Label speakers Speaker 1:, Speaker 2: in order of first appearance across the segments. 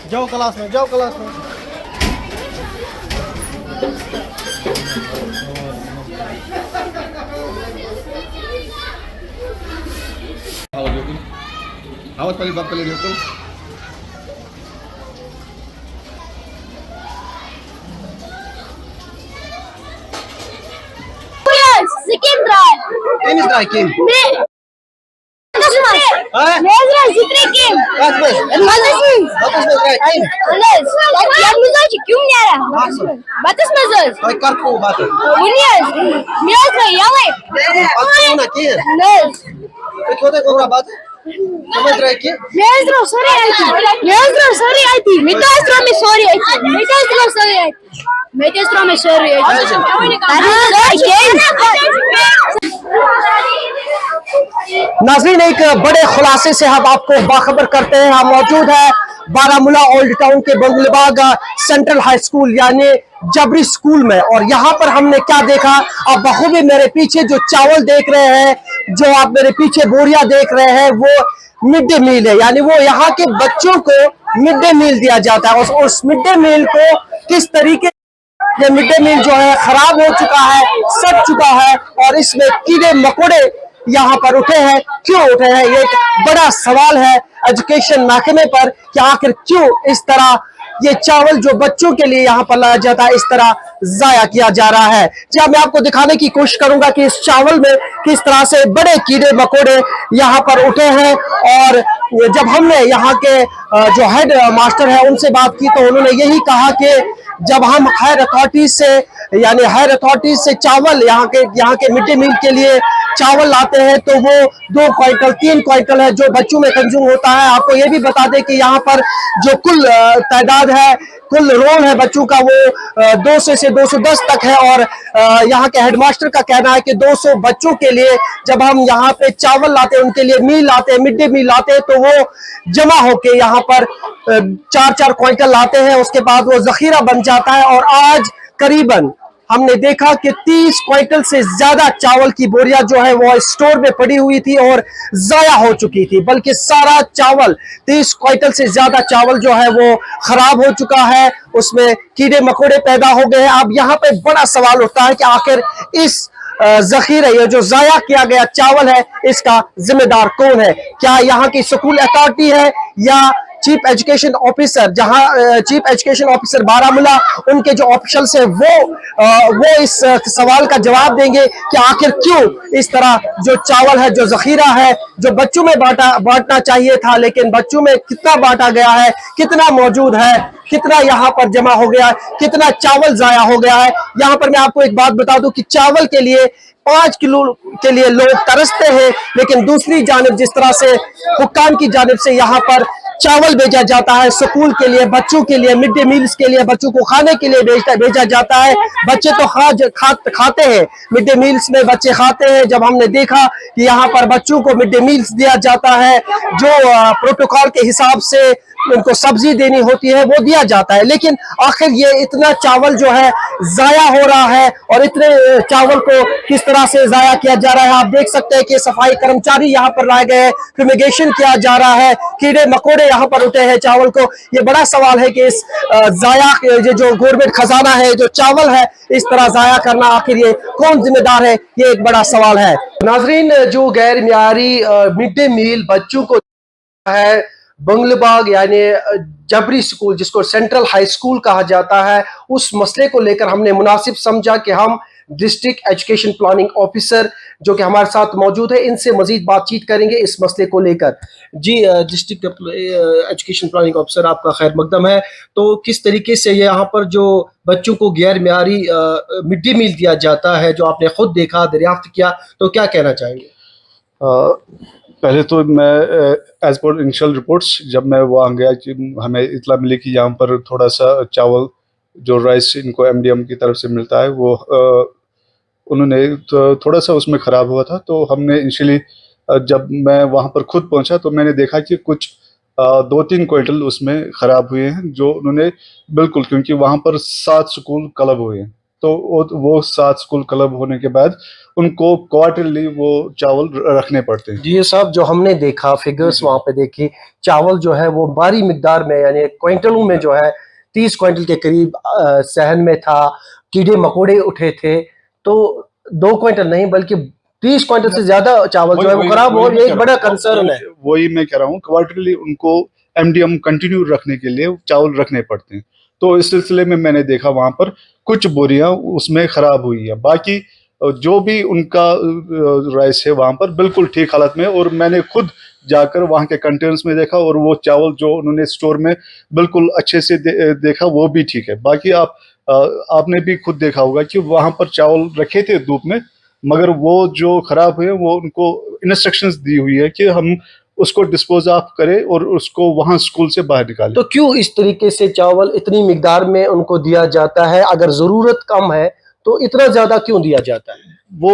Speaker 1: जाओ क्लास में, जाओ क्लास में।
Speaker 2: Awas paling bakal dihukum.
Speaker 3: Sikindra.
Speaker 2: Ini striking.
Speaker 3: Nezra striking.
Speaker 2: Bagus.
Speaker 3: Mazas.
Speaker 2: Bagus striking.
Speaker 3: Yes. Я не знаю, кем я. Батас мазас.
Speaker 2: Kau kartu batu.
Speaker 3: Unias. Nezra ялай.
Speaker 2: Batu nak kira.
Speaker 3: Yes.
Speaker 2: Kau kau berapa batu? Kamu striking?
Speaker 3: Nezra sorry айти. Nezra sorry айти. Метастро ми sorry айти. Метастро sorry айти. Метастро ми sorry айти.
Speaker 4: नाज़रीन, एक बड़े खुलासे से हम आपको बाखबर करते हैं। हम मौजूद है बारामूला ओल्ड टाउन के बंगलबाग सेंट्रल हाई स्कूल यानी जबरी स्कूल में, और यहाँ पर हमने क्या देखा, आप बखूबी मेरे पीछे जो चावल देख रहे हैं, जो आप मेरे पीछे बोरिया देख रहे हैं, वो मिड डे मील है। यानी वो यहाँ के बच्चों को मिड डे मील दिया जाता है। उस मिड डे मील को किस तरीके, ये मिड डे मील जो है खराब हो चुका है, सड़ चुका है, और इसमें कीड़े मकोड़े यहाँ पर उठे हैं। क्यों उठे हैं, ये एक बड़ा सवाल है एजुकेशन महकमे पर कि आखिर क्यों इस तरह ये चावल जो बच्चों के लिए यहाँ पर लाया जाता है इस तरह जाया किया जा रहा है। जी मैं आपको दिखाने की कोशिश करूंगा कि इस चावल में किस तरह से बड़े कीड़े मकोड़े यहाँ पर उठे हैं। और जब हमने यहाँ के जो हेड मास्टर है उनसे बात की तो उन्होंने यही कहा कि जब हम हायर अथॉरिटीज से यानी हायर अथॉरिटीज से चावल यहाँ के मिड डे मील के लिए चावल लाते हैं तो वो 2 क्विंटल 3 क्विंटल है जो बच्चों में कंज्यूम होता है। आपको ये भी बता दें कि यहाँ पर जो कुल तादाद है, कुल रोल है बच्चों का, वो 200 से 210 तक है। और यहाँ के हेडमास्टर का कहना है कि 200 बच्चों के लिए जब हम यहाँ पे चावल लाते हैं, उनके लिए मील लाते हैं, मिड डे मील लाते हैं, तो वो जमा होके यहाँ पर 4-4 क्विंटल लाते हैं। उसके बाद वो जखीरा बन जाता है। और आज करीबन हमने देखा कि 30 क्विंटल से ज्यादा चावल की बोरियां जो है वो स्टोर में पड़ी हुई थी और जाया हो चुकी थी, बल्कि सारा चावल 30 क्विंटल से ज्यादा चावल जो है वो खराब हो चुका है, उसमें कीड़े मकोड़े पैदा हो गए हैं। अब यहाँ पे बड़ा सवाल उठता है कि आखिर इस जखीरे, ये जो जाया किया गया चावल है, इसका जिम्मेदार कौन है? क्या यहाँ की स्कूल अथॉरिटी है या चीफ एजुकेशन ऑफिसर, जहां चीफ एजुकेशन ऑफिसर बारामूला उनके जो ऑफिशियल्स है वो इस सवाल का जवाब देंगे कि आखिर क्यों इस तरह जो चावल है, जो जखीरा है, जो बच्चों में बांटना चाहिए था, लेकिन बच्चों में कितना बांटा गया है, कितना मौजूद है, कितना यहाँ पर जमा हो गया है, कितना चावल जाया हो गया है। यहाँ पर मैं आपको एक बात बता दूं कि चावल के लिए 5 किलो के लिए लोग तरसते हैं, लेकिन दूसरी जानिब जिस तरह से हुक्काम की जानिब से यहाँ पर चावल भेजा जाता है स्कूल के लिए, बच्चों के लिए, मिड डे मील्स के लिए, बच्चों को खाने के लिए भेजा जाता है। बच्चे तो खाते हैं, मिड डे मील्स में बच्चे खाते हैं। जब हमने देखा कि यहाँ पर बच्चों को मिड डे मील्स दिया जाता है, जो प्रोटोकॉल के हिसाब से उनको सब्जी देनी होती है वो दिया जाता है, लेकिन आखिर ये इतना चावल जो है जाया हो रहा है और इतने चावल को किस तरह से जाया किया जा रहा है। आप देख सकते हैं कि सफाई कर्मचारी यहाँ पर लाए गए हैं, फ्यूमिगेशन किया जा रहा है, कीड़े मकोड़े यहाँ पर उठे हैं चावल को। ये बड़ा सवाल है कि इस जाया जो गवर्नमेंट खजाना है, जो चावल है, इस तरह जाया करना आखिर ये कौन जिम्मेदार है, ये एक बड़ा सवाल है। नाजरीन, जो गैर मियारी मिड डे मील बच्चों को है बंगलबाग यानी जबरी स्कूल, जिसको सेंट्रल हाई स्कूल कहा जाता है, उस मसले को लेकर हमने मुनासिब समझा कि हम डिस्ट्रिक्ट एजुकेशन प्लानिंग ऑफिसर जो कि हमारे साथ मौजूद है, इनसे मजीद बातचीत करेंगे इस मसले को लेकर। जी डिस्ट्रिक्ट एजुकेशन प्लानिंग ऑफिसर, आपका खैर मकदम है। तो किस तरीके से यहाँ पर जो बच्चों को गैर मियारी मिड डे मील दिया जाता है, जो आपने खुद देखा, दरियाफ्त किया, तो क्या कहना चाहेंगे?
Speaker 5: पहले तो मैं एज पर इनिशियल रिपोर्ट्स जब मैं वहाँ गया कि हमें इतला मिली कि यहाँ पर थोड़ा सा चावल जो राइस इनको एमडीएम की तरफ से मिलता है वो उन्होंने तो थोड़ा सा उसमें ख़राब हुआ था। तो हमने इनिशियली जब मैं वहाँ पर खुद पहुँचा तो मैंने देखा कि कुछ 2-3 क्विंटल उसमें ख़राब हुए हैं, जो उन्होंने बिल्कुल, क्योंकि वहाँ पर 7 स्कूल क्लब हुए हैं, तो वो 7 स्कूल क्लब होने के बाद उनको क्वार्टरली वो चावल रखने पड़ते हैं।
Speaker 4: जी ये साहब जो हमने देखा फिगर्स वहां पे देखी, चावल जो है वो भारी मिकदार में यानी क्विंटलों में जो है 30 क्विंटल के करीब सहन में था, कीड़े मकोड़े उठे थे, तो 2 क्विंटल नहीं बल्कि 30 क्विंटल से ज्यादा चावल जो है वो खराब हो, ये एक बड़ा कंसर्न है।
Speaker 5: वही मैं कह रहा हूँ, क्वार्टरली उनको एमडीएम कंटिन्यू रखने के लिए चावल रखने पड़ते हैं। तो इस सिलसिले में मैंने देखा वहां पर कुछ बोरियां उसमें खराब हुई है, बाकी जो भी उनका राइस है वहां पर बिल्कुल ठीक हालत में, और मैंने खुद जाकर वहां के कंटेनर्स में देखा और वो चावल जो उन्होंने स्टोर में बिल्कुल अच्छे से देखा वो भी ठीक है। बाकी आपने भी खुद देखा होगा कि वहां पर चावल रखे थे धूप में, मगर वो जो खराब हुए वो उनको इंस्ट्रक्शंस दी हुई है कि हम उसको डिस्पोज ऑफ करें और उसको वहां स्कूल से बाहर निकालें।
Speaker 4: तो क्यों इस तरीके से चावल इतनी मिकदार में उनको दिया जाता है? अगर जरूरत कम है तो इतना ज्यादा क्यों दिया जाता है?
Speaker 5: वो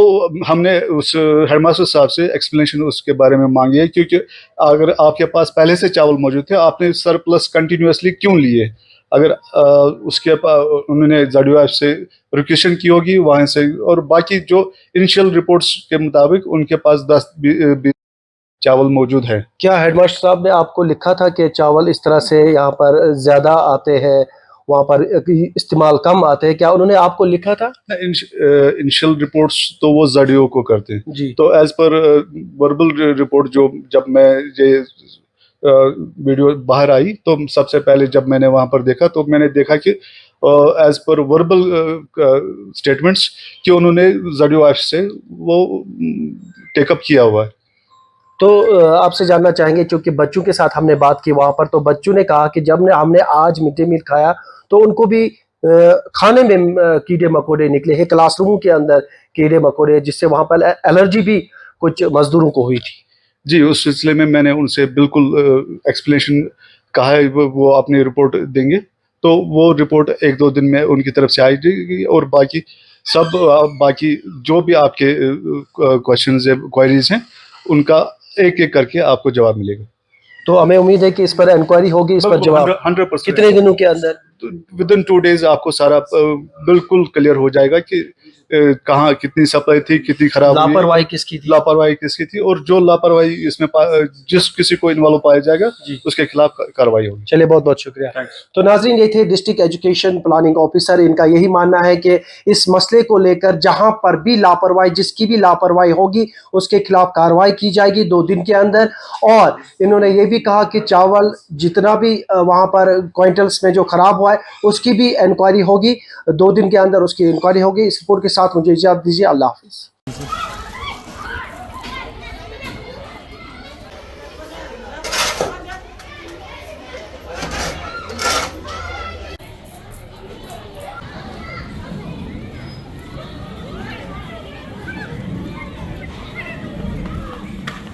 Speaker 5: हमने उस हेडमास्टर साहब से एक्सप्लेनेशन उसके बारे में मांगी है, क्योंकि अगर आपके पास पहले से चावल मौजूद थे, आपने सरप्लस कंटिन्यूअसली क्यों लिए? अगर उसके उन्होंने ZWF से रिक्वेशन की होगी वहां से, और बाकी जो इनिशियल रिपोर्ट्स के मुताबिक उनके पास 10-20 चावल मौजूद है।
Speaker 4: क्या हेडमास्टर साहब ने आपको लिखा था कि चावल इस तरह से यहाँ पर ज्यादा आते हैं, वहाँ पर इस्तेमाल कम आते हैं, क्या उन्होंने आपको लिखा था?
Speaker 5: इनिशियल रिपोर्ट्स तो वो ZDO को करते हैं
Speaker 4: जी।
Speaker 5: तो एज पर वर्बल रिपोर्ट जो जब मैं ये वीडियो बाहर आई तो सबसे पहले जब मैंने वहां पर देखा तो मैंने देखा कि एज पर वर्बल स्टेटमेंट्स कि उन्होंने ZDO से वो टेकअप किया हुआ है।
Speaker 4: तो आपसे जानना चाहेंगे, क्योंकि बच्चों के साथ हमने बात की वहां पर, तो बच्चों ने कहा कि जब हमने आज मिड डे मील खाया तो उनको भी खाने में कीड़े मकोड़े निकले हैं, क्लासरूम के अंदर कीड़े मकोड़े, जिससे वहां पर एलर्जी भी कुछ मजदूरों को हुई थी।
Speaker 5: जी, उस सिलसिले में मैंने उनसे बिल्कुल एक्सप्लेनेशन कहा है, वो अपनी रिपोर्ट देंगे, तो वो रिपोर्ट 1-2 दिन में उनकी तरफ से आएगी, और बाकी बाकी जो भी आपके क्वेश्चंस है, क्वेरीज हैं, उनका एक-एक करके आपको जवाब मिलेगा।
Speaker 4: तो हमें उम्मीद है कि इस पर इंक्वायरी होगी, इस पर जवाब
Speaker 5: 100%
Speaker 4: कितने दिनों के अंदर?
Speaker 5: विदिन 2 डेज आपको सारा बिल्कुल क्लियर हो जाएगा कि कहाँ कितनी सप्लाई थी, कितनी खराब हुई,
Speaker 4: लापरवाही किसकी थी,
Speaker 5: और जो लापरवाही इसमें जिस किसी को इन्वॉल्व पाया जाएगा उसके खिलाफ कार्रवाई होगी।
Speaker 4: चलिए, बहुत बहुत शुक्रिया। तो नाज़रीन, ये थे डिस्ट्रिक्ट एजुकेशन प्लानिंग ऑफिसर। इनका यही मानना है कि इस मसले को लेकर जहां पर भी लापरवाही, जिसकी भी लापरवाही होगी उसके खिलाफ कार्रवाई की जाएगी 2 दिन के अंदर। और इन्होंने ये भी कहा कि चावल जितना भी वहां पर क्विंटल्स में जो खराब हुआ है उसकी भी इंक्वायरी होगी, 2 दिन के अंदर उसकी इंक्वायरी होगी। इस रिपोर्ट के साथ मुझे इजाजत दीजिए। अल्लाह हाफिज।